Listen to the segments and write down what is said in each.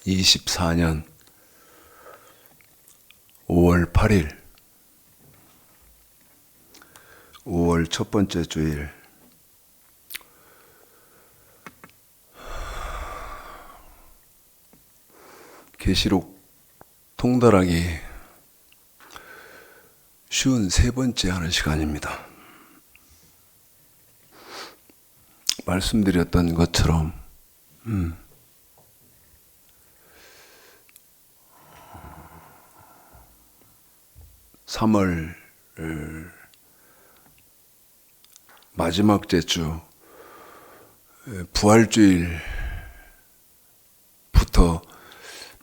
2024년 5월 8일 5월 첫 번째 주일 계시록 통달하기 쉬운 세 번째 하는 시간입니다. 말씀드렸던 것처럼 3월 마지막 주 부활주일부터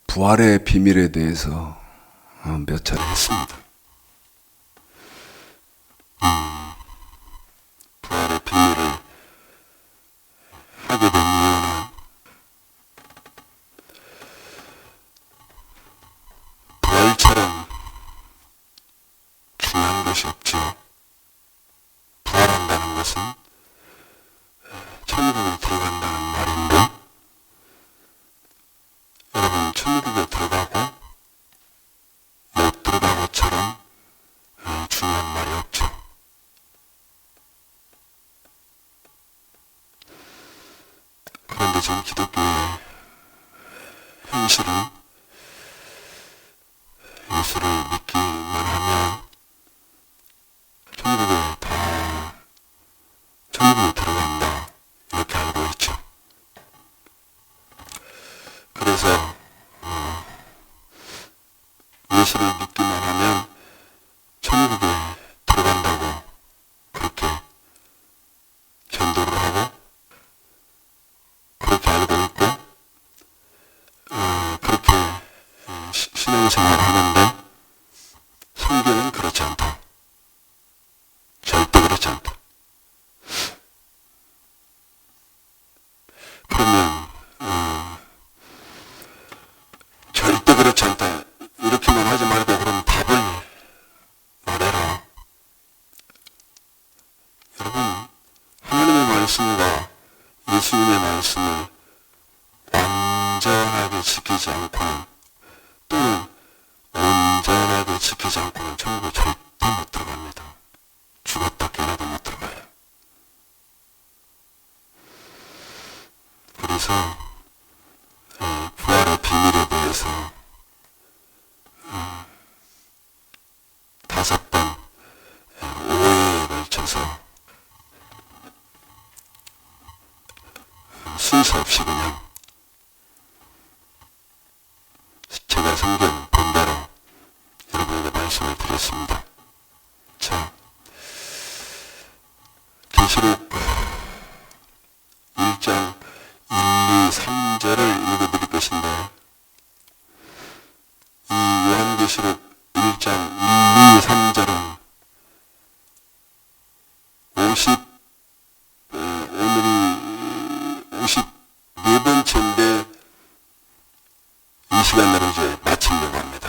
부활의 비밀에 대해서 몇 차례 했습니다. 부활의 비밀을 하게 된 이유는 부활처럼 중요한 것이 없죠. 부활한다는 것은 천국에 들어간다는 말인데, 여러분 천국에 들어가고 못 들어가고처럼 중요한 말이 없죠. 그런데 지금 기독교의 현실은 예수를 믿기만 하면 천국에 들어간다, 이렇게 알고 있죠. 그래서 예수를 믿기만 하면 천국에 들어간다고 그렇게 견도를 하고 그렇게 알고 있고 그렇게 신앙생활을 하는데, 성경은 그렇지 않다. 절대 그렇지 않다. 그러면 절대 그렇지 않다 이렇게만 하지 말고 그럼 답을 말해라. 여러분, 하나님의 말씀과 예수님의 말씀을 완전하게 지키지 않고는, 또는 온전하게 지키지 않고는 천국에 절대 못 들어갑니다. 죽었다 깨어나도 못 들어가요. 그래서 부활의 비밀에 대해서 5번 오해에 걸쳐서 순서 없이 그냥 제가 성경 본 대로 여러분에게 말씀을 드렸습니다. 자, 계시록 1장 1, 2, 3절을 읽어드릴 것인데, 이 요한계시록 1장 1, 2, 3절은 오늘이 54번째인데 이 시간으로 이제 마치려고 합니다.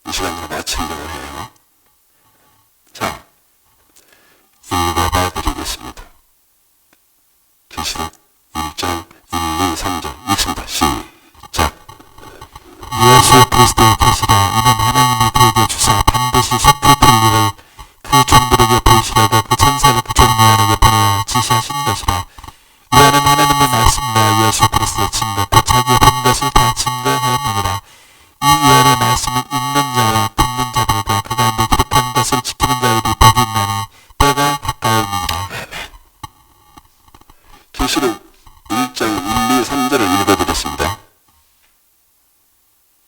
이 시간으로 마치려고 해요. 자, 읽어봐 드리겠습니다. 계시록 1장 1, 2, 3절 읽습니다. 시작. 예수 그리스도의 계시라. 이는 하나님이 그에게 주사 반드시 속히 풀 일을 그 종들에게 보이시려고 그 천사를 그 종 요한에게 보내어 지시하신 것이라. 요한은 하나님의 말씀과 예수 그리스도의 증거 곧 자기가 본 것을 다 증거하느니라. 이 요한의 말씀을 읽는 자와 듣는 자들과 그 가운데 기록한 것을 지키는 자들이 복이 있나니 때가 가까우니라. 계시록 1장 1, 2, 3절을 읽어드렸습니다.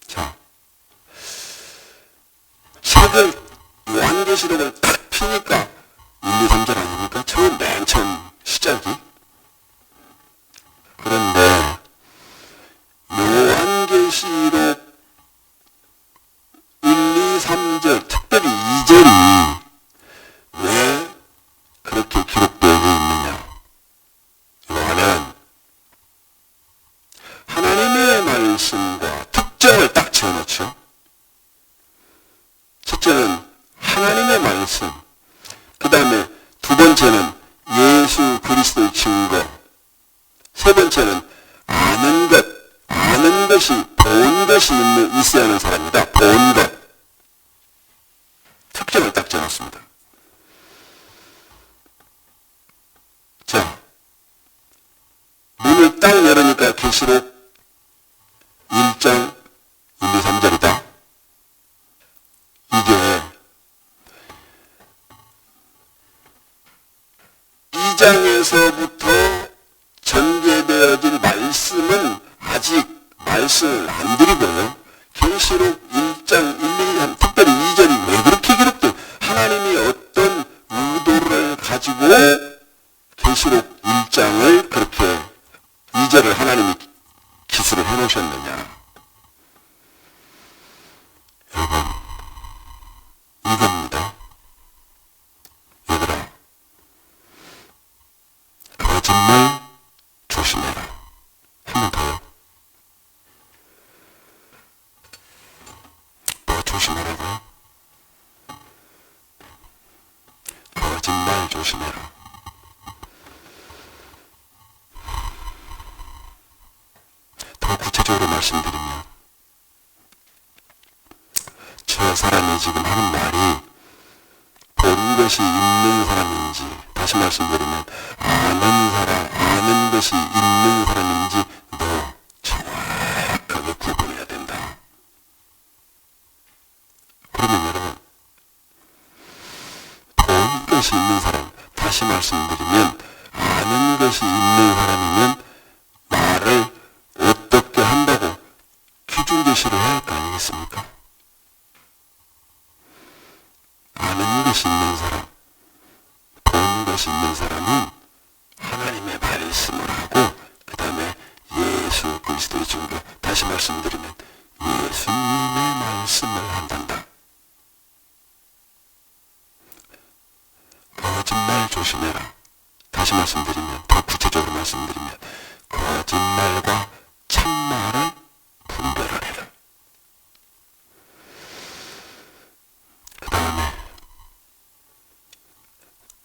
자, 책을 요한계시록을 딱 피니까 1, 2, 3절 아닙니까? 맨 처음 시작이. 그런데 요한계시록 1, 2, 3절, 특별히 2절이 왜 그렇게 기록되어 있느냐? 이거는 하나님의 말씀과 특정을 딱 지어놓죠. 첫째는 하나님의 말씀, 그 다음에 두 번째는 예수 그리스도의 증거, 본 것이 있어야 하는 사람이다. 본 것. 특징을 딱 지어놓습니다. 자, 문을 딱 열으니까 계시록 1장 1, 2, 3절이다. 이게 2장에서부터 전개되어질 말씀은 아직 말씀을 안 드리고요. 계시록 1장 1, 2, 3, 특별히 2절이 왜 그렇게 기록돼? 하나님이 어떤 의도를 가지고 계시록 1장을 그렇게 2절을 하나님이 기술을 해놓으셨느냐. 여러분, 이겁니다. 얘들아, 거짓말 조심해라. 한 번 더요. 뭐 조심하라고요? 거짓말 조심해라. 더 구체적으로 말씀드리면 저 사람이 지금 하는 말이 본 것이 있는 사람인지, 다시 말씀드리면 아는 것이 있는 사람인지 너 정확하게 구분해야 된다. 그러면 여러분, 본 것이 있는 사람, 다시 말씀드리면 아는 것이 있는 사람이면 말을 어떻게 한다고 기준 제시를 해야 할 거 아니겠습니까? 아는 것이 있는 사람, 본 것이 있는 사람은 하나님의 말씀을 하고 그 다음에 예수 그리스도의 증거, 다시 말씀드리면 예수님의 말씀을 한단다. 거짓말 조심해라. 다시 말씀드리면, 더 구체적으로 말씀드리면 거짓말과 참말을 분별하리라. 그 다음에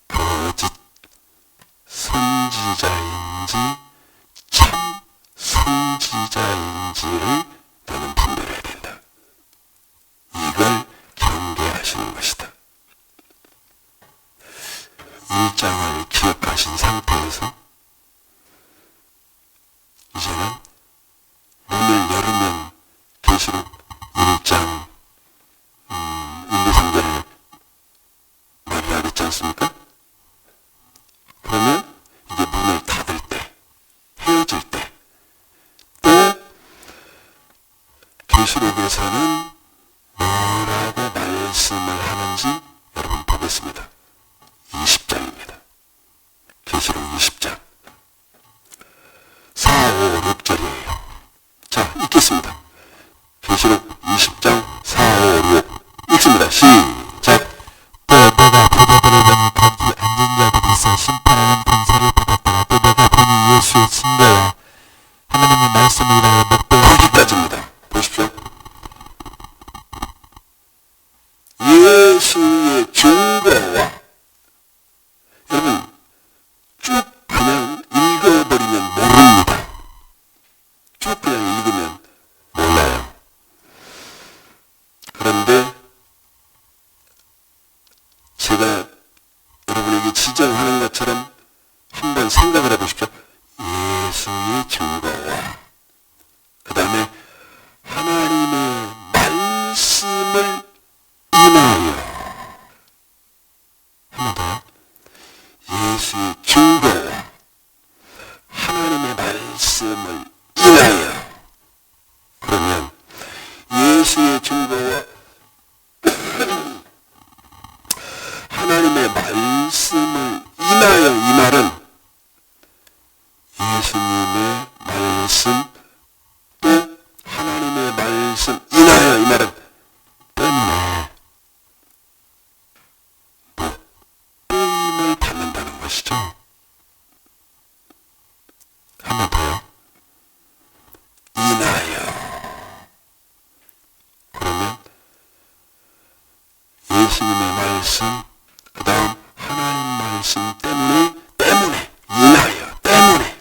거짓 선지자인지 참 선지자인지를 너는 분별해야 된다. 이걸 경계하시는 것이다. 1장을 기억하신 상태에서 이제는 문을 열으면 계시록 1장 1, 2, 3절을 말을 하겠지 않습니까? 그러면 이제 문을 닫을 때, 헤어질 때, 또 계시록에서는 뭐라고 말씀을 하는지 여러분 보겠습니다. 20장입니다. 계시록 20장 4, 5, 6절이에요. 자, 읽겠습니다. 계시록 20장 4, 5, 6 읽습니다. 시작. 또 내가 보다보려더니 거기 앉은 자들이 있어 심판하는 권세를 받았더라. 또 내가 보니 예수의 증거야 하나님의 말씀을 위하여 목도와 여기까지입니다. 보십시오. 예수의 증거와, 여러분 쭉 그냥 읽어버리면 모릅니다. 쭉 그냥 읽으면 몰라요. 그런데 제가 여러분에게 지정하는 것처럼 한번 생각을 해보십시오. 예수의 증거와 그 다음에 하나님의 말씀을 인하여, 한 번 더요. 예수의 증거와 하나님의 말씀을 인하여. 그러면 예수의 증거와 하나님의 말씀을 인하여, 이 말은 예수님의 말씀 또 하나님의 말씀 인하여, 이 말은 때문에 뭐 쓰임을 받는다는 것이죠. 한 번 더요. 인하여. 그러면 예수님의 말씀, 그 다음 하나님 말씀 때문에, 인하여, 때문에.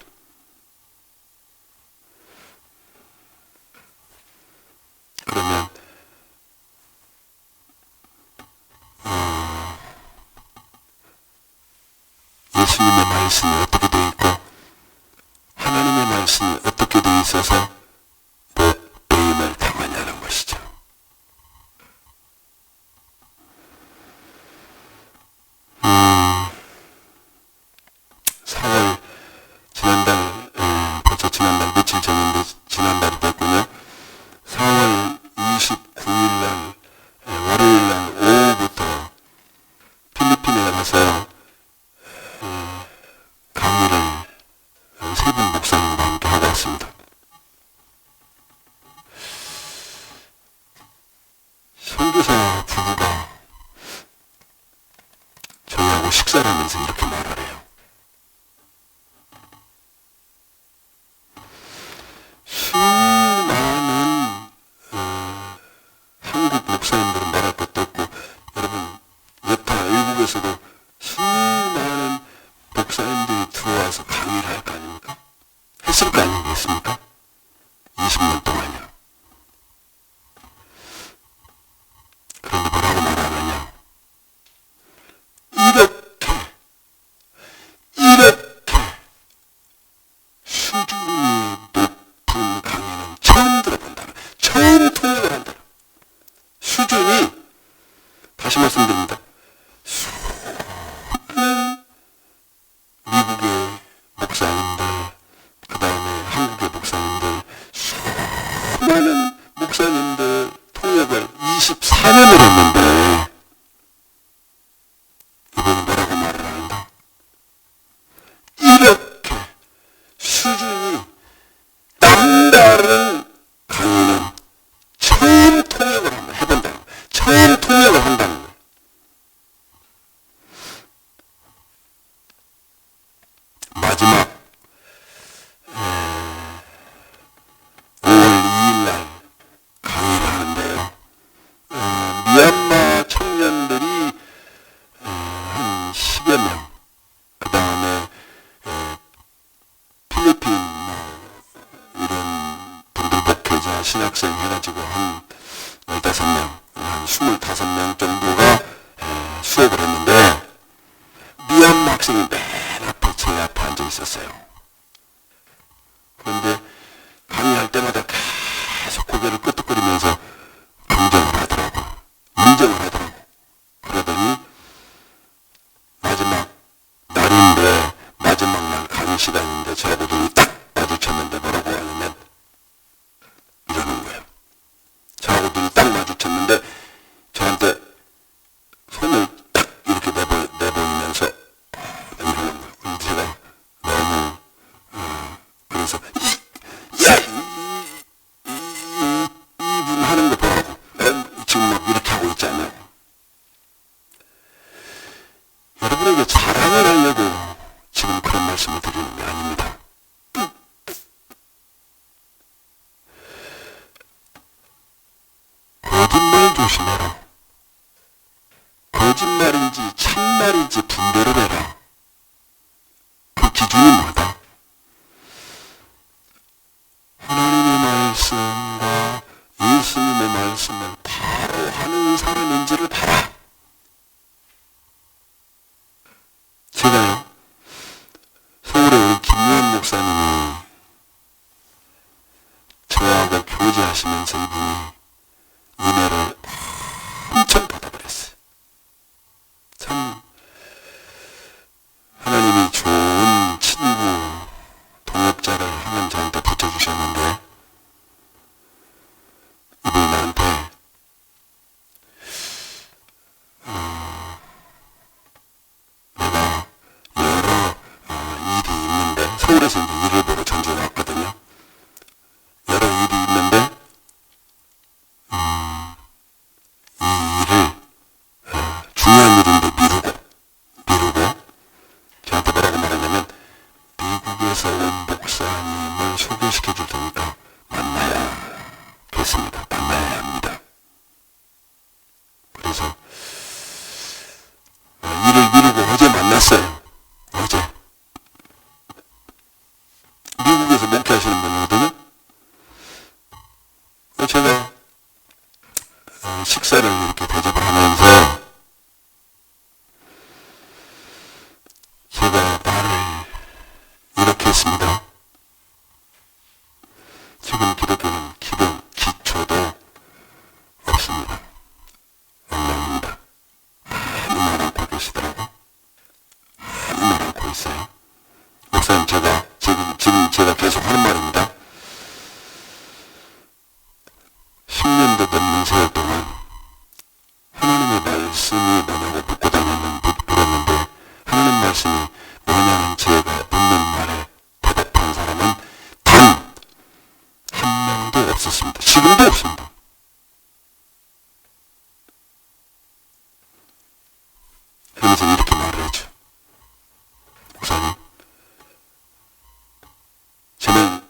예수님의 말씀이 어떻게 되어 있고 하나님의 말씀이 어떻게 되어 있어서 배임을 당하냐는 것이죠. 벌써 지난달 며칠 전인데 지난달이 됐군요. 4월 29일날 월요일날 오후부터 필리핀에 가서 강의를 세 분 목사님과 함께 하고 왔습니다. 선교사 부부가 저희하고 식사를 하면서 이렇게 말을 해요. 수많은 한국 목사님들은 말할 것도 없고 여러분 여타 외국에서도 수많은 목사님들이 들어와서 강의를 할 거 아닙니까? 했을 거 아니겠습니까? 20년 동안요. 그런데 뭐라고 말하느냐? 이렇게 수준이 높은 강의는 처음 들어본다. 처음 통역을 한다. 수준이, 다시 말씀드립니다. 수많은 미국의 목사님들, 그 다음에 한국의 목사님들, 수많은 목사님들 통역을 24년을 했는데, 이번에 뭐라고 말을 한다? 이렇게 수준이 남다른 강의는 처음 통역을 해본다는 거예요. 처음 통역을 한다는 거예요. 마지막 5월 2일날 강의를 하는데요. 미얀마 청년들이 한 10여 명, 그 다음에 필리핀 이런 분들 목회자 신학생 해가지고 한 15명, 한 25명 정도가 수업을 했는데 미얀마 학생이 맨 앞에 제 앞에 앉아 있었어요. 그런데 강의할 때마다 계속 고개를 끄덕거리면서 긍정을 하더라고요. 인정을 하더라고요. 그러더니 마지막 날인데 마지막 날 강의 시간인데 저하고 눈이 딱 마주쳤는데 뭐라고 하냐면 이러는 거예요. 저하고 눈이 딱 마주쳤는데 저한테 손을 딱 이렇게 내보이면서 이러는 거예요. 그래서 제가 너무 그래서 이분 하는 거 보라고 지금 막 이렇게 하고 있잖아요. 여러분에게 자랑을 하려고 지금 그런 말씀을 드리는 게 아닙니다. 거짓말 조심해라. 거짓말인지 참말인지 분별을 해라. 그 기준이 뭐다? 하나님의 말씀과 예수님의 말씀을 바로 하는 사람인지를 봐라. 제가요, 서울에 우리 김요한 목사님이 저하고 교제하시면서 이분이 은혜를 엄청 받아버렸어요. 참 하나님이 좋은 친구, 동역자를 하나 저한테 붙여주셨는데 이분이 나한테 내가 여러 일이 있는데 서울에서 이제 일을 보러 전주에 왔거든요. 여러 일이 있는데 이 일을 중요한 일인데 미루고 저한테 뭐라고 말하냐면 미국에서 온 목사님을 소개시켜 줄 테니까 만나야겠습니다. 만나야 합니다. 그래서 일을 미루고 어제 만났어요. 어제 미국에서 목회하시는 분이거든요. 제가 식사를 이렇게 대접을 하면서 제가 없습니다. 지금도 없습니다. 그러면서 이렇게 말을 했죠. 목사님, 저는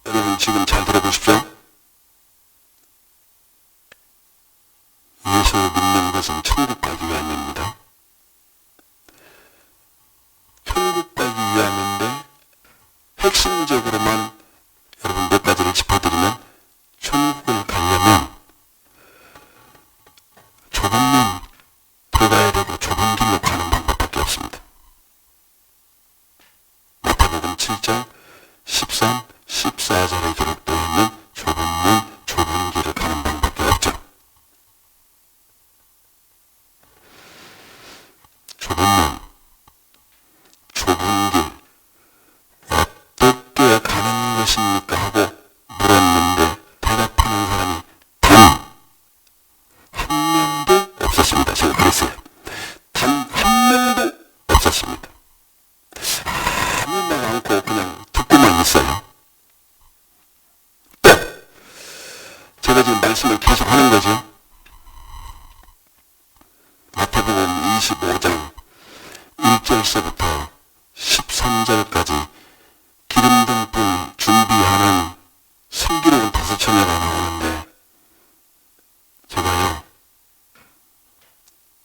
여러분 지금 잘 들어보십시오. 예수를 믿는 것은 천국 가기 위함입니다. 천국 가기 위함인데 핵심적으로만 여러분 몇 가지를 짚어드리면 천국을 가려면 좁은 문 들어가야 되고 좁은 길로 가는 방법밖에 없습니다. 마태복음 7장 13, 14절에 기록되어 있는 좁은 문, 좁은 길을 가는 방법밖에 없죠. 좁은 문, 좁은 길, 어떻게 가는 것입니까? 하고 물었는데 대답하는 사람이 단 한 명도 없었습니다. 제가 그랬어요. 단 한 명도 없었습니다. 아무 말 않고 그냥 듣고만 있어요. 또 제가 지금 말씀을 계속 하는 거죠. 마태복음 25장 1절서부터 13절까지 기름등불 준비하는 슬기로운 5처녀가 나오는데 제가요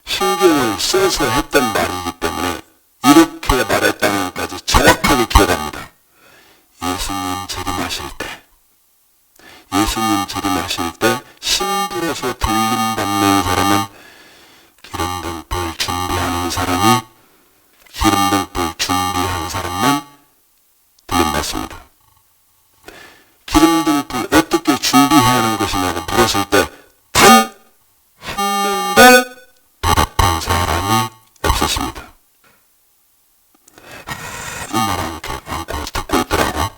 신경을 써서 했던 말이기 때문에 이렇게 말했다는 것까지 정확하게 기억합니다. 예수님 재림하실 때 신부로서 들림받는 사람은 기름등불 준비하는 사람이 기름등불 준비한 사람만 들림받습니다. 기름등불 어떻게 준비해야 하는 것이냐고 물었을 때 단 한 명도 대답한 사람이 없었습니다. 이 말을 이렇게 안고 듣고 있더라고.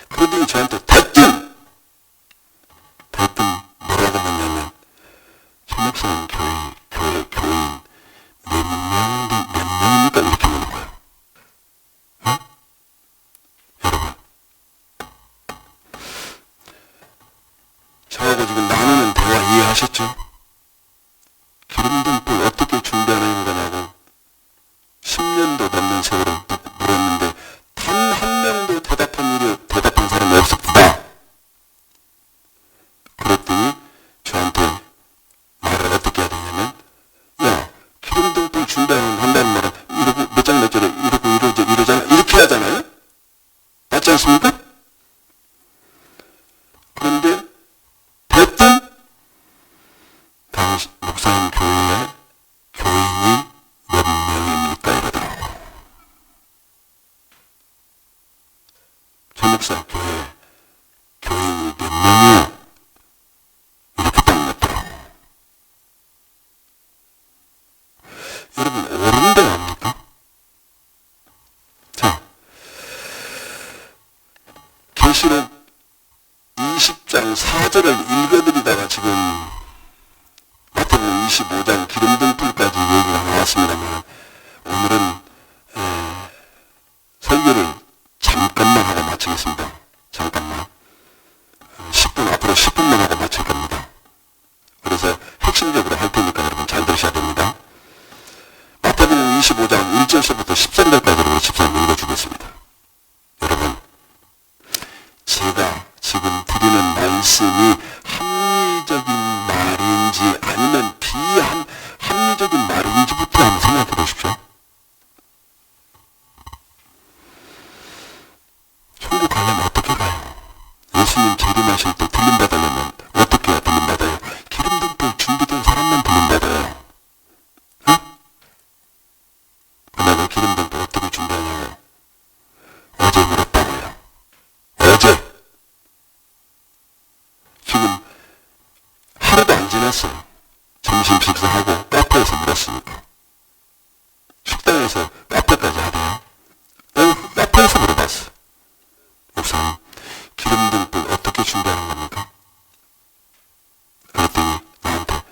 그런데 저한테 대뜸 뭐라고 묻냐면 신학생 교회 교인 몇 명입니까? 이렇게 묻는 거예요. 어? 여러분, 저하고 지금 나누는 대화 이해하셨죠? 기름등불 어떻게 준비하는 거냐고 10년도 넘는 세월을 물었는데 단 한 명도 대답한 사람이 없었다. 그랬더니 저한테 말을 어떻게 해야 되냐면, 야, 기름등불 준비한다는 말은 이러고 몇 장 몇 절에 이러고 이러잖아. 이렇게 하잖아요? 맞지 않습니까? 그런데 대뜸 당신 목사님 교회에 교인이 몇 명입니까? 이러더라고. 저 목사 교회 교인이 몇 명이요? 이렇게 딱 묻더라고. 여러분, 옳은 데 압니까? 자, 계시록 20장 4절을 읽어드리다가 지금 마태복음 25장 기름등불까지 얘기가 나왔습니다만 오늘은 설교를 잠깐만 하고 마치겠습니다. 잠깐만. 10분, 앞으로 10분만 하고 마칠 겁니다. 그래서 핵심적으로 할 테니까 여러분 잘 들으셔야 됩니다. 마태복음 25장 1절서부터 13절까지로 집사님 읽어주겠습니다. 여러분, 제가 지금 드리는 말씀이 합리적인 말인지 아니면 비합리적인 말인지부터 한번 생각해 보십시오. 천국 가려면 어떻게 가요? 예수님 재림하실 때 들림받으려면 어떻게 해야 들림받아요? 기름등불 준비된 사람만 들림받아요. 응? 내가 기름등불 어떻게 준비하냐고 어제 물었다고요. 어제 지금 하루도 안 지났어요. 점심 식사하고 카페에서 물었으니까. 식당에서 카페까지 하래요. 카페에서 물어봤어. 목사님, 기름등불 어떻게 준비하는 겁니까? 그랬더니 나한테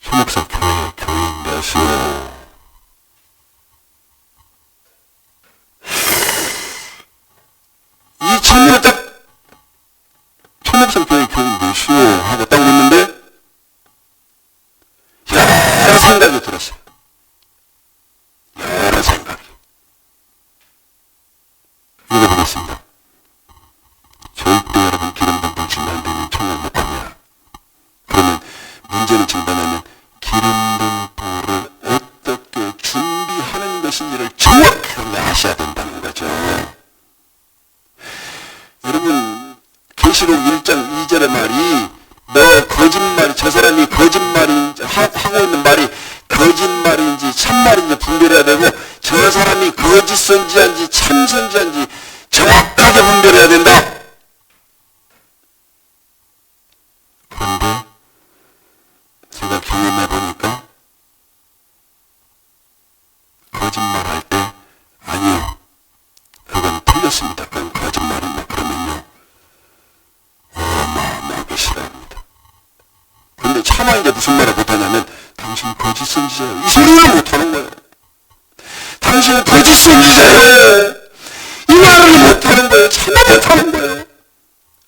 소목사 교회 교인 몇이요? 이 질문을 딱 성삼교회 교인 몇이요? 하고 딱 묻는데 여러 생각이 들었어요. 여러 생각이. 읽어보겠습니다. 절대 여러분 기름등불 주면 안 되면 천국 못 갑니다. 그러면 문제는 지금 뭐냐면 기름등불을 어떻게 준비하는 것인지를 정확하게 아셔야 된다는 거죠. 여러분 계시록 1장 2절의 말이 너 거짓말, 저 사람이 거짓말인지 하고 있는 말이 거짓말인지 참말인지 분별해야 되고 저 사람이 거짓 선지자인지 참 선지자인지 정확하게 분별해야 된다. 그런데 제가 경험해 보니까 거짓말할 때 아니요, 그건 틀렸습니다. 그건 거짓말입니다. 그러면요 어마어마하게 싫어합니다. 근데 차마 이제 무슨 말을 못하냐면 당신 거짓 선지자예요. 이 소리를 못하는 거예요. 당신 거짓 선지자예요. 이 말을 못하는 거예요. 차마 못하는 거예요.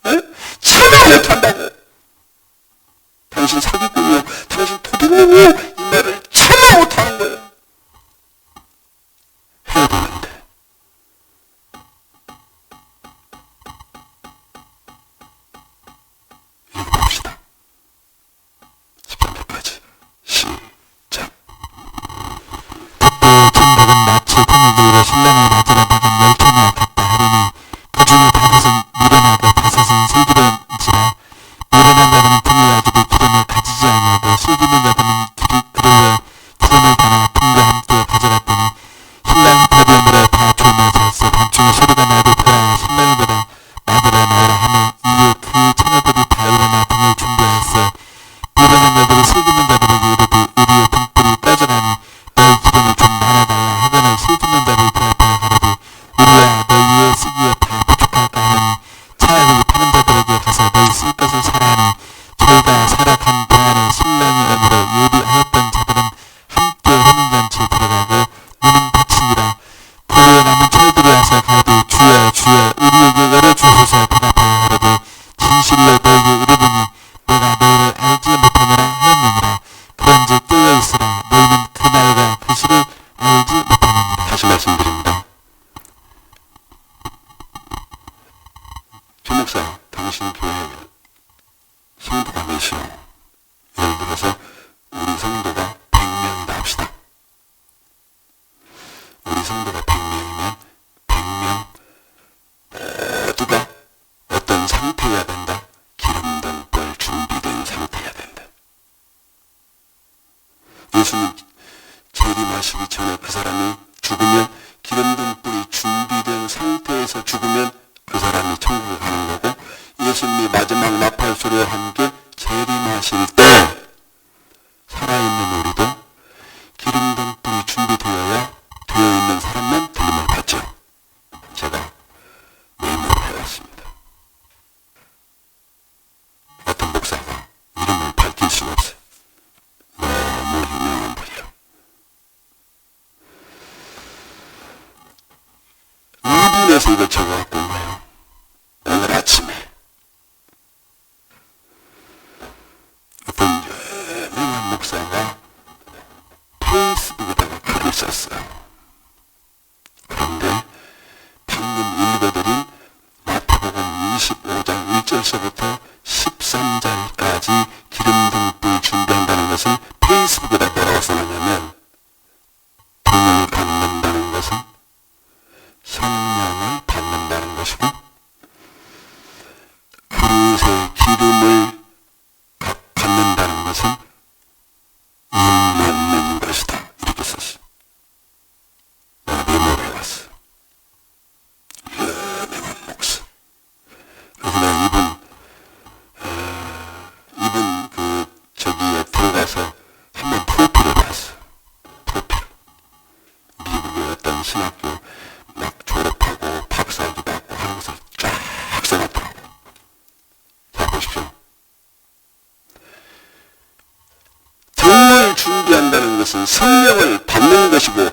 에? 차마 못한다고. 당신 사기꾼이요. 당신 도둑놈이요. 이 말을 차마 못하는 거예요. 해야 되는데. 읽어봅시다. 13절까지 시작. 그때 천박은 마치 통일들과 신랑을 맞으러 나간 열처녀와 같다 하리니 그 중에 다섯은 미련하고 다섯은 슬기로운지라 미련한 자들은 등을 가지고 기름을 가지지 아니하고 슬기는 자들은 그를 기름을 담아 등과 함께 가져갔더니 신랑이 더디오므로 다 졸며 잤어. 밤중에 소리가 나도 그라 신랑을 보라 나더라 나으라 하며 이에 그 처녀들이 다 일어나 등을 준비하였어. 미련한 자들이 슬기는 자들에게 이르되 우리의 등불이 빠져나니 너희 기름을 좀 나눠달라 하거나 슬기는 자를 대하여 가로되 우리야 너희의 쓰기에 다 부족할까 하니 차라리 파는 자들에게 가서 너희 쓸 것을 사라 하니 저희가 살아간 동안에 신랑이 오므로 예비하였던 자들은 함께 혼인잔치에 들어가고 문은 닫히니라. 그후에 남은 철들이 와서 가로되 주여 주여 우리에게 열어주소서 대답하여 가로되 진실로 너희에게 이르노니 내가 너희를 알지 못하노라 하였느니라. 그런즉 깨어있으라 너희는 그날과 그 시를 알지 못하느니라. 다시 말씀드립니다. 최 목사, 당신 교회 성도가 몇이요? 예를 들어서 우리 성도가 100명이다 합시다. 우리 성도가 100명이면 100명 모두가 어떤 상태여야 된다? 기름등불 준비된 상태여야 된다. 예수님 재림하시기 전에 그 사람이 죽으면 기름등불이 준비된 상태에서 죽으면 그 사람이 천국에 가는 거고 예수님이 마지막 나팔 소리와 함께 재림하실 때 살아있는 우리도 기름등불이 준비되어야 되어 있는 사람만 들림을 받죠. 제가 메모를 해왔습니다. 어떤 목사가 이름을 밝힐 수가 없어요. 너무 유명한 분이라. 이분에서 이걸 적어갖고 온 거예요. 오늘 아침에 어떤 유명한 목사가 페이스북에다가 글을 썼어요. 그런데 방금 읽어드린 마태복음 25장 1절서부터 13절까지 기름등불 준비한다는 것을 페이스북에다 뭐라고 써놨냐면 등을 갖는다는 것은 성령을 받는다는 것이고 그릇에 기름을 갖는다는 것은 입 맞는 것이다. 이렇게 썼어. 내가 메모를 해왔어. 유명한 목사. 그래서 내가 이분 저기에 들어가서 한번 프로필을 봤어. 프로필. 미국의 어떤 신학교 막 졸업하고 박사학위 받고 하는 것을 쫙 써놨더라고. 자, 보십시오. 등을 준비한다는 것은 성령을 받는 것이고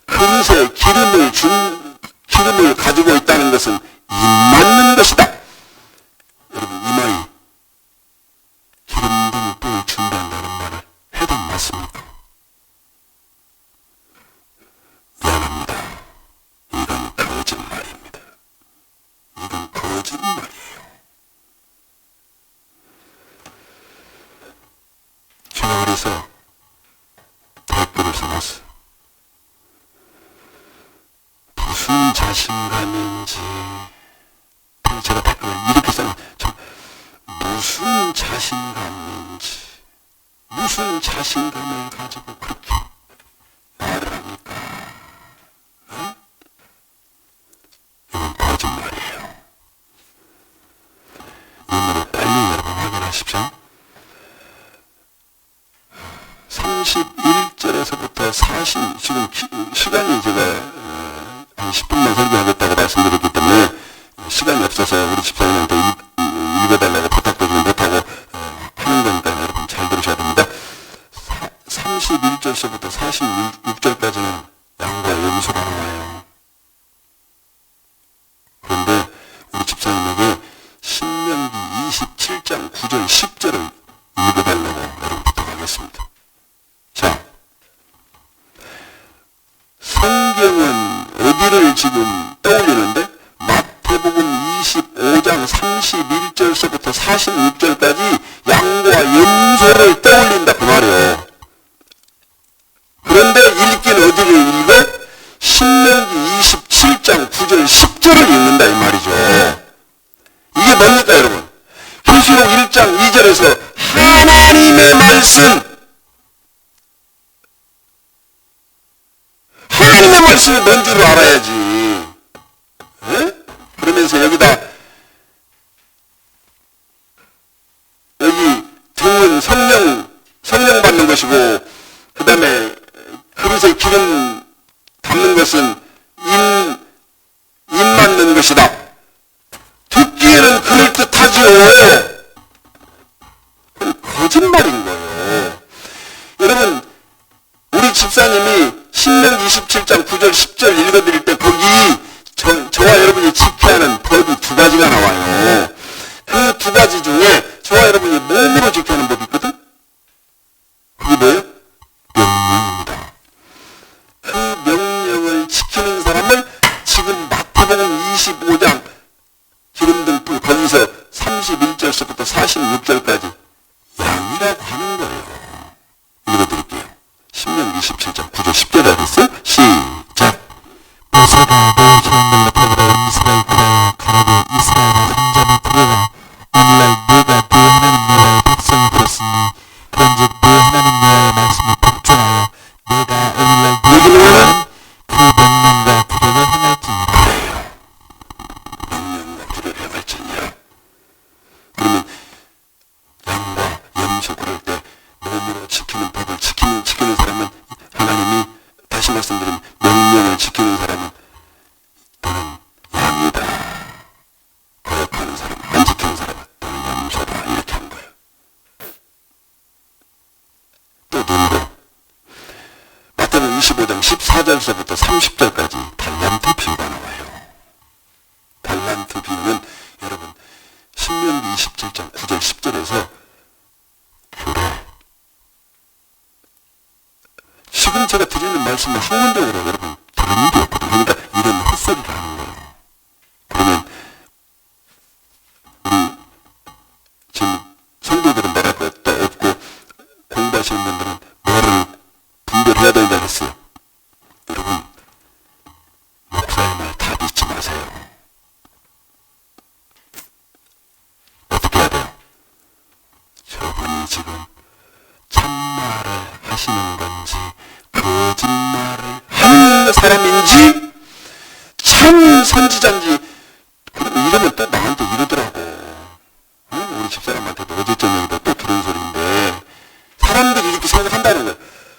그릇에 기름을 가지고 있다는 것은 입 맞는 것이다. 여러분, 이 말이 무슨 자신감인지. 제가 댓글을 이렇게 써요. 무슨 자신감인지, 무슨 자신감을 가지고 그렇게 말을 합니까? 어? 이건 거짓말이에요. 눈으로 빨리 여러분 확인하십시오. 31절에서부터 40, 지금 시간이 제가 한 10분만 설교하겠다고 말씀드렸기 때문에 시간이 없어서 우리 집사님한테 읽어달라고 부탁드리지 못하고 하는 거니까 여러분 잘 들으셔야 됩니다. 31절서부터 46절까지는 양과 염소가 나와요. 그런데 우리 집사님에게 신명기 27장 9절 10절을 읽어달라고 여러분 부탁하겠습니다. 자, 성경은 어디를 지금 떠올리는데 마태복음 25장 31절서부터 46절까지 양과 염소를 떠올린다 그 말이에요. 그런데 읽기는 어디를 읽어? 신명기 27장 9절 10절을 읽는다 이 말이죠. 이게 뭡니까 여러분? 계시록 1장 2절에서 하나님의 말씀, 하나님의 말씀이 뭔 줄 알아야지. 에? 그러면서 여기다 여기 등은 성령 받는 것이고 그 다음에 그릇에 기름 담는 것은 인 맞는 것이다. 듣기에는 그럴듯하지요. 거짓말인 거예요. 여러분 우리 집사님이 신명기 27장 9절 10절 읽어드릴 때 거기 저와 여러분이 지켜야 하는 법이 두 가지가 나와요. 그 두 가지 중에 저와 여러분이 몸으로 지켜야 하는 법이 있거든? 그게 뭐예요? 명령입니다. 그 명령을 지키는 사람을 지금 마태복음 25장 기름등 불 거기서 31절서부터 46절까지 양이라고 하는 거예요. 읽어드릴게요. 신명기 27장 9절 10절 알았어요? 시작. 모세가 너희 기름을 높여들어 이스라엘들아 가라되 이스라엘아 한잠을 들으라. 오늘날 너가 너 하나님 여호와의 백성이 되었으니 그런즉 너 하나님 여호와의 말씀을 복종하여 내가 오늘날 너에게 명하는 그 명령과 규례를 행할지니라. 명령과 규례를 행할지니라. 그러면 양과 염소 그럴 때 몸으로 지키는 법을 지키는 사람은 하나님이 다시 말씀드리면 명령을 지키는 사람은 너는 양이다. 거역하는 사람, 안 지키는 사람은 너는 염소다. 이렇게 한 거예요. 또 눈으로 마태복음 25장 14절서부터 30절까지 달란트 비유가 나와요. 달란트 비유는 여러분 신명기 27장 9절 10절에서 규례, 지금 제가 드리는 말씀은 학문적으로 여러분 들은 일이 없거든요. 그러니까 이런 헛소리를 하는 거예요. 그러면 우리 지금 성도들은 말할 것도 없고 공부하시는 분들은 뭐를 분별해야 된다 했어요. 여러분 목사의 말 다 믿지 마세요. 어떻게 해야 돼요? 저분이 지금 참말을 하시는 건지 거짓말을 하는 사람인지 참 선지자인지 이러면 또 나한테 이러더라고. 우리 집사람한테도 어제 저녁에도 또 들은 소리인데 사람들이 이렇게 생각한다는 거야.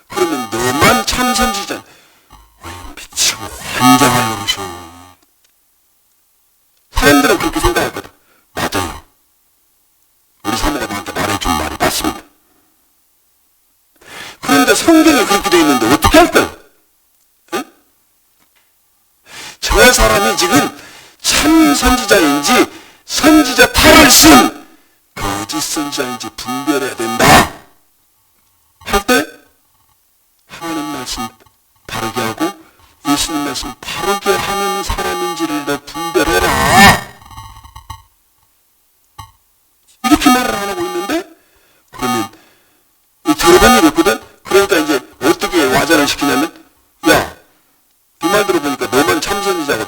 그러면 너만 참 선지자. 미치고 환장할 노릇이오. 사람들은 그렇게 생각하거든. 맞아요. 우리 사모가 나한테 말해준 말이 맞습니다. 그런데 성경에 그렇게 되어 있는데 어떻게 할까요? 에? 저 사람이 지금 참 선지자인지 선지자 탈을 쓴 거짓 선지자인지 분별해야 된다. 할 때 하나님 말씀 바르게 하고 예수님 말씀 바르게 하는 사람인지를 너 분별해라. 이렇게 말을 안 하고 있는데 그러면 들어본 일이 있거든? 그러니까 이제 어떻게 와전을 시키냐면 야, 네 말 들어보니까 너만 참선이자고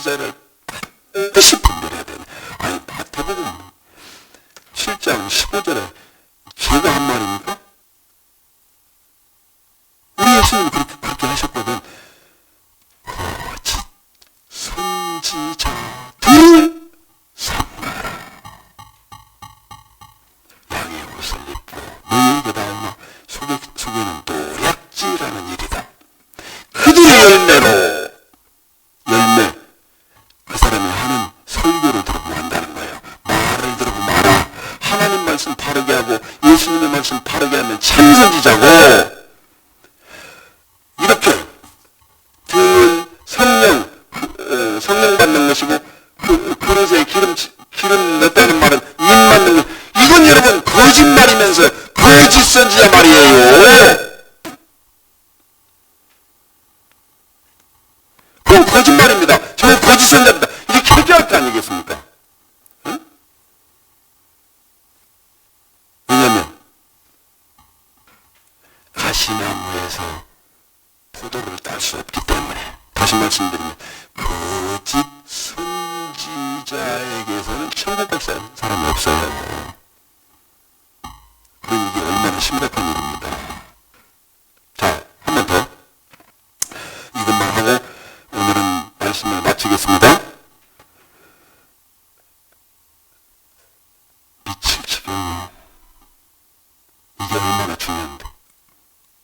선지자를 반드시 분별해야 되네. 아니, 마태복음 7장 15절에 제가 한 말입니까? 우리 예수님은 그렇게 하셨거든. 거짓 선지자들 삼가라. 양의 옷을 입고 너희에게 닿으며 속에는 노략질하는 일이다. 그들의 열매, 그 사람이 하는 설교를 들어보면 한다는 거예요. 말을 들어보면 알아. 하나님 말씀 바르게 하고 예수님의 말씀 바르게 하면 참 선지자고, 이렇게 성령 받는 것이고 그릇에 기름 넣었다는 말은 입 맞는 것, 이건 여러분 거짓말이면서 거짓 선지자 말이에요. 그건 거짓말입니다. 저는 거짓 선지자입니다. 이렇게 얘기할 거 아니겠습니까? 응? 왜냐하면 가시나무에서 포도를 딸 수 없기 때문에. 다시 말씀드리면 거짓 선지자에게서는 천국 갈 사람이 없어요. 그럼 이게 얼마나 심각한 일입니다. 자, 한 번 더 이것만 하고 오늘은 말씀을 마치겠습니다. 미칠 지경이에요. 이게 얼마나 중요한데.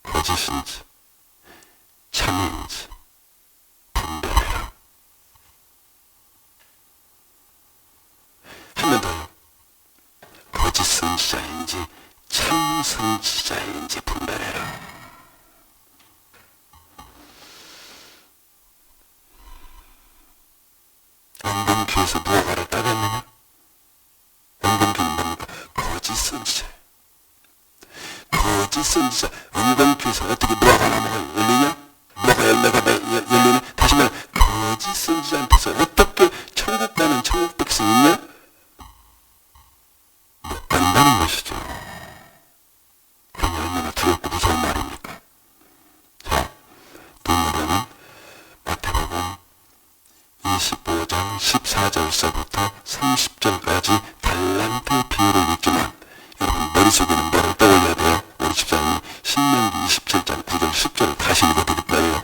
거짓인지 참인지 분별해라. 한 번 더요. 거짓 선지자인지 참 선지자인지 분별해라. 은근교에서 무화과를 따겠느냐? 은근교는 뭡니까? 거짓 선지자. 거짓 선지자. 은근교에서 어떻게 무화과 나무가 열리냐? 무화과 열매가 열리냐? 다시 말해, 거짓 선지자한테서 어떻게 천국 가는 천국 백성이 있냐? 못 간다는 것이죠. 그게 얼마나 두렵고 무서운 말입니까? 자, 눈으로는 마태복음 25장 14절서부터 30절까지 달란트 비유를 읽지만 여러분 머릿속에는 뭐를 떠올려야 돼요? 우리 집사님이 신명기 27장 9절 10절을 다시 읽어드릴 거예요.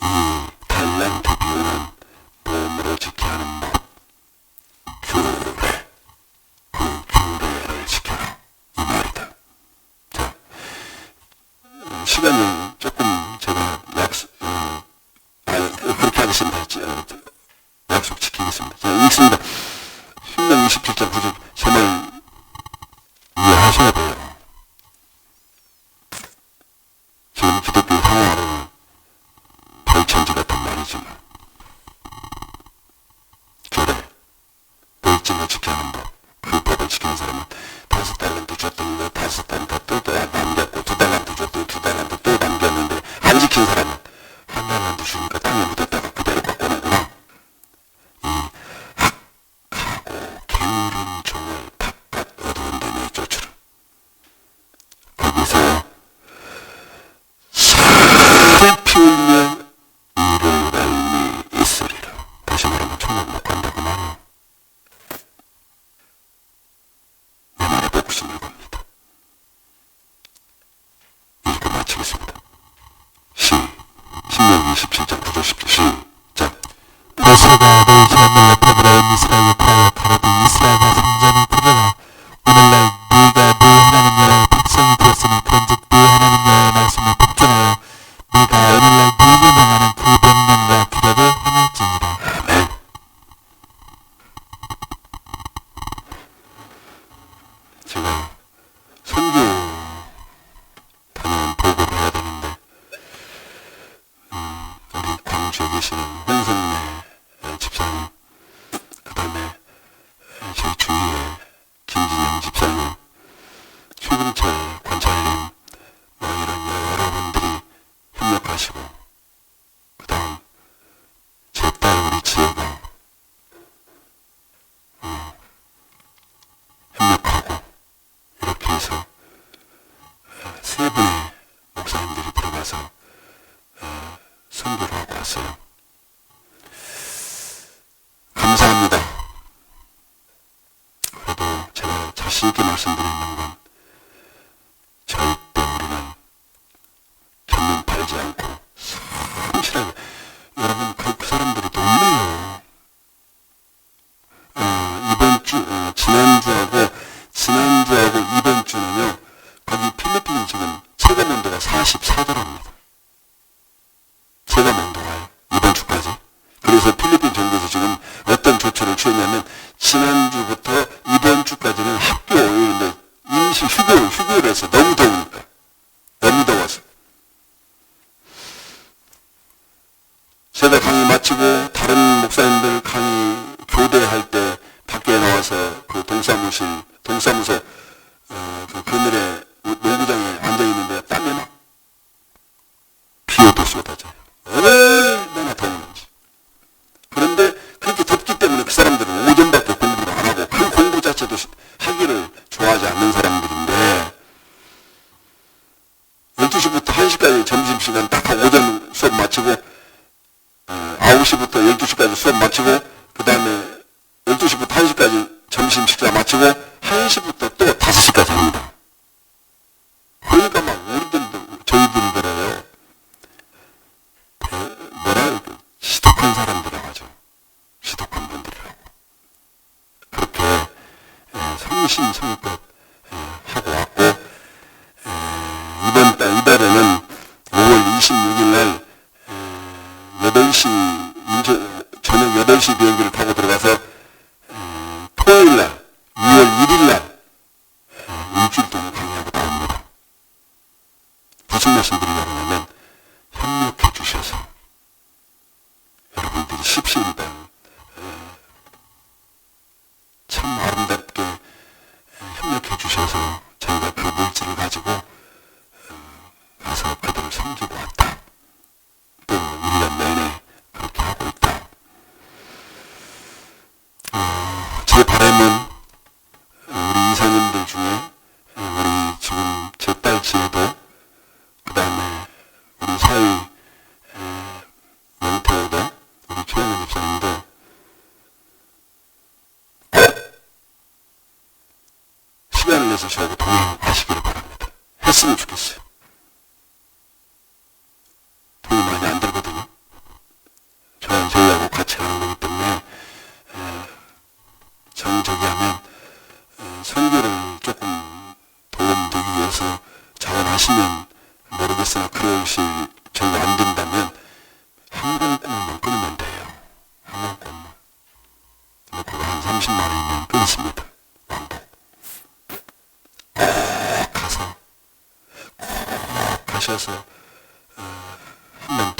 이 달란트 비유는 몸으로 지켜야 하는 법, 규례, 그 규례를 지켜라, 이 말이다. 자, 시간이 조금 제가 그렇게 하겠습니다. 약속 지키겠습니다. 자, 읽습니다. 신명 27장 9절, 제 말 이해하셔야 돼요. 지금 기독교 상황으로는 별천지 같은 말이지만, 규례, 벌칙을 지켜야 하는 법, 그 법을 지키는 사람은 5달란트 줬더니 5달란트 또 남겼고, 2달란트 줬더니 2달란트 또 남겼는데, 안 지킨 사람은 1달란트 주니까 땅에 묻었다가 그대로 바꿔내구나. 이 악하고 게으른 종을 바깥 어두운 데 내쫓으라. 거기서 살을 피우면 이를 갈미 있으리라. 다시 말하면 천국 못 간다고 말이에요. 내 말에 목숨을 겁니다. 감사합니다. 그래도 제가 자신 있게 말씀드리는 건 절대 우리는 견눈 팔지 않고 성실하게 여러분 그 사람들이 놀래요. 이번 주 지난주하고 이번 주는요 거기 필리핀이 지금 체감 온도가 44도랍니다. 체감 온도가요 이번 주까지. 그래서 필리핀 정부에서 지금 어떤 조처를 취했냐면 지난주부터 이번 주까지는 학교 임시 휴교를 해서 너무 더우니까 너무 더워서 제가 강의 마치고 다른 목사님들 강의 교대할 때 밖에 나와서 그 동사무소 그 그늘에 농구장에 앉아 있는데 땀이 막 비오도 쏟아져요. 얼마나 더운지. 그런데 그렇게 덥기 때문에 그 사람들은 오전밖에 공부를 안 하고 그 공부 자체도 하기를 좋아하지 않는 사람들인데 12시부터 1시까지 점심시간 딱 하고 오전 수업 마치고 9시부터 12시까지 수업 마치고 그 다음에 12시부터 1시까지 점심 식사 마치고 1시부터 또 5시까지 합니다. 그러니까 막 저희들이요 시독한 사람들이라고 하죠. 시독한 분들이라고. 그렇게 성심성의껏 하고 왔고 이달에는 5월 26일 날 8시 저녁 8시 비행기를 타고 들어가서 토요일 날 2월 1일 날 일주일 동안 강의하고 나옵니다. 무슨 말씀 드리려고 하냐면 협력해 주셔서 여러분들이 십시일반 참 아름답게 협력해 주셔서 저희가 그 물질을 가지고 가서 그들을 섬기고 왔다. 또 1년 내내 그렇게 하고 있다. 제 바람은 우리 이사님들 중에 우리 지금 제 딸 지혜도 그 다음에 우리 사위 명태호도 우리 최영은 집사님도 시간을 내서 저하고 동행하시기를 바랍니다. 했으면 좋겠어요. 돈이 많이 안 들거든요. 저희하고 같이 하는 거기 때문에 정적이 하면 선교를 조금 도움되기 위해서 자원하시면 모르겠으나 그러실 저희가 안 된다면 항공권만 끊으면 돼요. 항공권만. 근데 그거 한 30만 원이면 끊습니다. 왕복. 꼭 가셔서 한번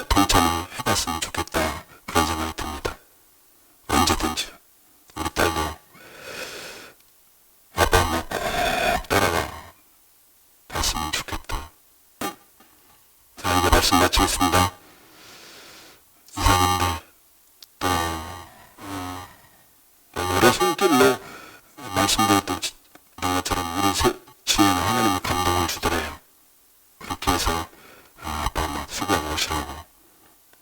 동참을 해봤으면 좋겠다. 그런 생각이 듭니다. 언제든지. 우리 딸도 아빠 엄마 꼭 따라가 봤으면 좋겠다. 자, 이제 말씀 마치겠습니다. 이사님들 또 여러 손길로 말씀드렸던 것처럼 우리 지혜는 하나님의 감동을 주더래요. 그렇게 해서 아빠 엄마 수고하고 오시라고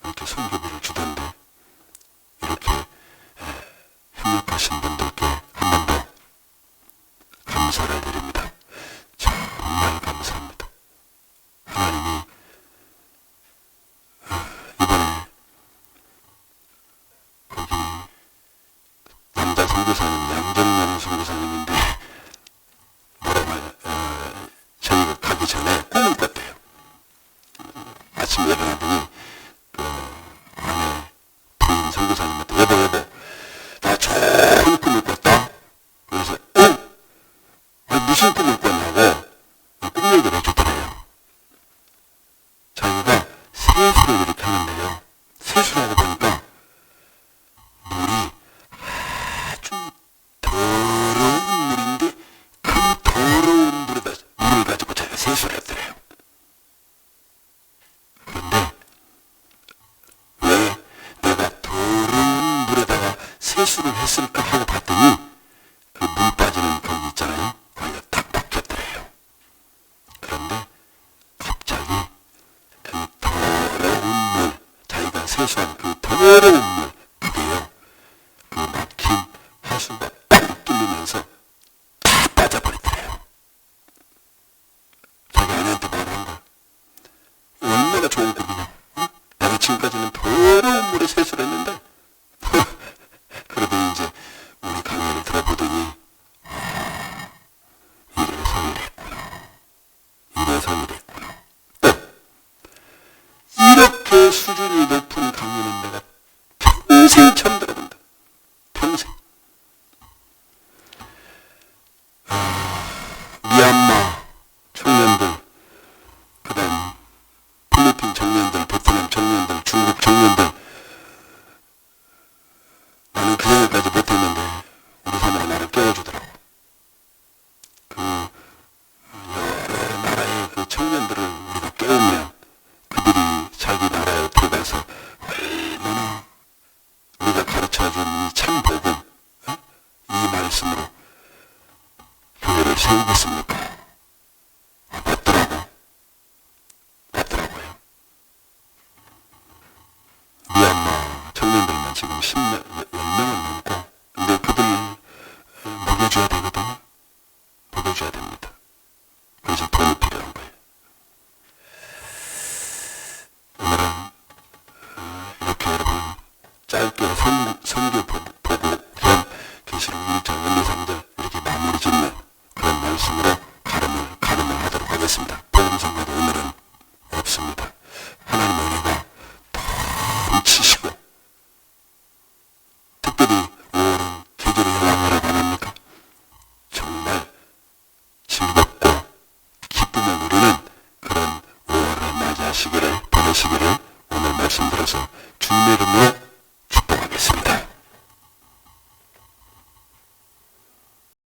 이렇게 선교비를 주던데 이렇게 협력하신 분들께 한 번 더 감사를 드립니다. 정말 감사합니다. 하나님이 이번에 거기 남자 선교사님 양정명 선교사님인데 뭐라고 저희가 가기 전에 꿈을 꿨대요. 아침에 일어나더니 아내 부인 선교사님한테 여보 나 좋은 꿈을 꿨다. 그래서 무슨 꿈을 꿨냐고 꿈 얘기를 해주더래요. 자기가 세수를 이렇게 하는데요. 세수를 하고 보니까 물이 아주 더러운 물인데 그 더러운 물을 가지고 자기가 세수를 했더래요. 그런데 왜 내가 더러운 물에다가 세수를 했을까 하고 봤더니 그 물 빠지는 거기 있잖아요. 거기가 딱 박혔더래요. 그런데 갑자기 그 더러운 물, 자기가 세수한 그 더러운 물, 그게요 평생 처음 들어본다. 평생. 미얀마 청년들, 그 다음 필리핀 청년들, 베트남 청년들, 중국 청년들, 나는 그 생각까지 못했는데 우리 사모가 나를 깨워주더라고. 그 여러 나라의 그 청년들을 우리가 깨우면 그들이 자기 나라에 들어가서 얼마나 우리가 가르쳐준 이 참 복음, 이 말씀으로 교회를 세우겠습니까? 맞더라고요. 미얀마 청년들만 지금 10명은 넘고, 근데 그들 먹여줘야 되거든요. 먹여줘야 됩니다. 그래서 돈이 필요한 거예요. 오늘은 이렇게 여러분 짧게 선교 보고 그런 계시록 1장 1, 2, 3절 이렇게 마무리 짓는 그런 말씀으로 가름을 하도록 하겠습니다. 복음 선교도 오늘은 없습니다. 하나님의 은혜가 넘치시고, 특별히 5월은 계절의 여왕이라고 안 합니까? 정말 즐겁고 기쁨을 누리는 그런 5월을 맞이하시기를, 보내시기를 오늘 말씀 들어서 주님의 이름으로